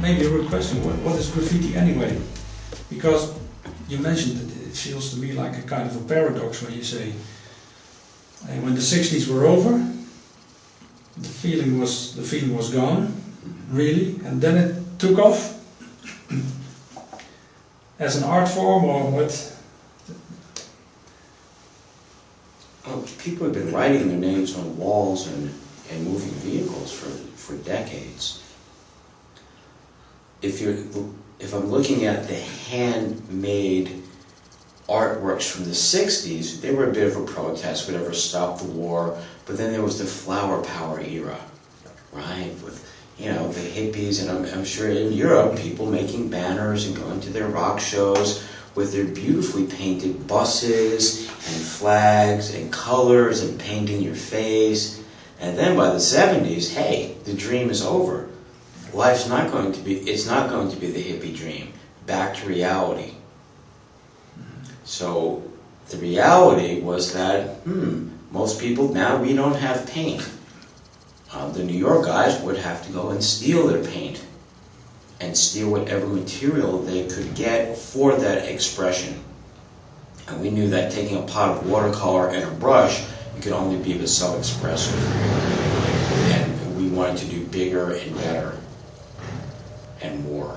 maybe a rude question, what is graffiti anyway? Because you mentioned that it feels to me like a kind of a paradox when you say, when the 60s were over, the feeling was gone, really, and then it took off as an art form, or what? Well, people have been writing their names on walls and moving vehicles for decades. If I'm looking at the handmade artworks from the 60s, they were a bit of a protest, whatever stopped the war, but then there was the flower power era, right? With, you know, the hippies, and I'm sure in Europe, people making banners and going to their rock shows with their beautifully painted buses and flags and colors and painting your face. And then by the 70s, hey, the dream is over. Life's not going to be, it's not going to be the hippie dream. Back to reality. So the reality was that, most people, now we don't have paint. The New York guys would have to go and steal their paint and steal whatever material they could get for that expression. And we knew that taking a pot of watercolor and a brush, it could only be the self-expressive. And we wanted to do bigger and better and more.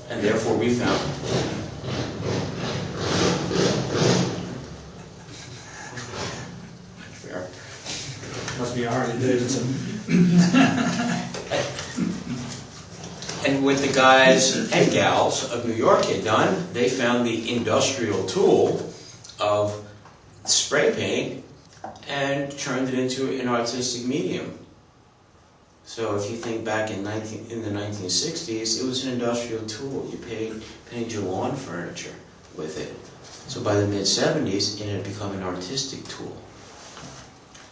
And therefore we found... Must be Harley Davidson. And what the guys and gals of New York had done, they found the industrial tool of spray paint and turned it into an artistic medium. So if you think back in the 1960s, it was an industrial tool. You painted your lawn furniture with it. So by the mid-70s, it had become an artistic tool.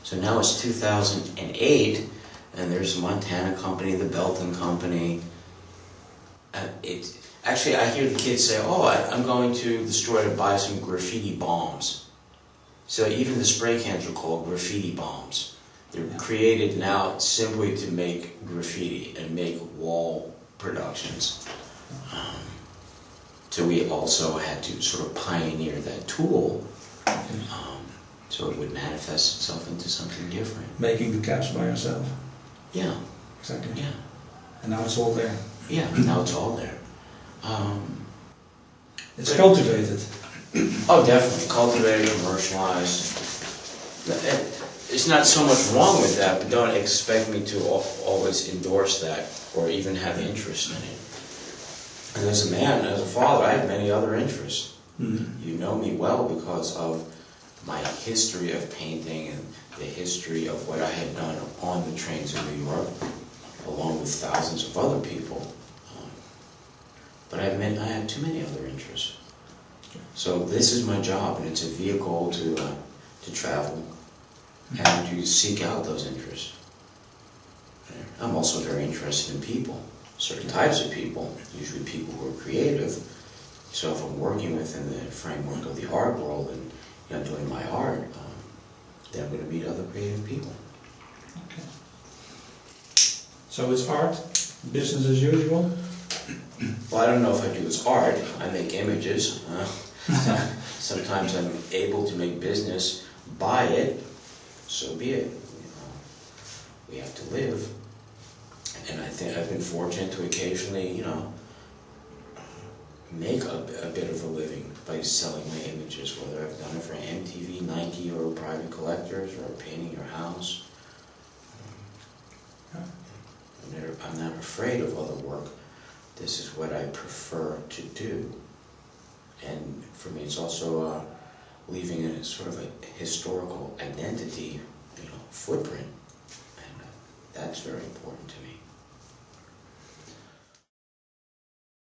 So now it's 2008, and there's a Montana company, the Belton Company. Actually, I hear the kids say, oh, I'm going to the store to buy some graffiti bombs. So even the spray cans are called graffiti bombs. They're created now simply to make graffiti and make wall productions. So we also had to sort of pioneer that tool. So it would manifest itself into something different. Making the caps by yourself. Yeah. Exactly. Yeah. And now it's all there. Yeah, now it's all there. It's cultivated. Oh, definitely. Cultivated, commercialized. There's not so much wrong with that, but don't expect me to always endorse that or even have interest in it. And as a man, as a father, I have many other interests. Mm-hmm. You know me well because of my history of painting and the history of what I had done on the trains in New York, along with thousands of other people. But I have too many other interests. So this is my job, and it's a vehicle to travel and to seek out those interests. I'm also very interested in people, certain types of people, usually people who are creative. So if I'm working within the framework of the art world and doing my art, then I'm going to meet other creative people. Okay. So it's art, business as usual? Well, I don't know if I do as art. I make images. Sometimes I'm able to make business by it. So be it. We have to live. And I think I've been fortunate to occasionally, make a bit of a living by selling my images, whether I've done it for MTV, Nike, or private collectors, or painting your house. I'm not afraid of other work. This is what I prefer to do. And for me, it's also leaving a sort of a historical identity, footprint. And that's very important to me.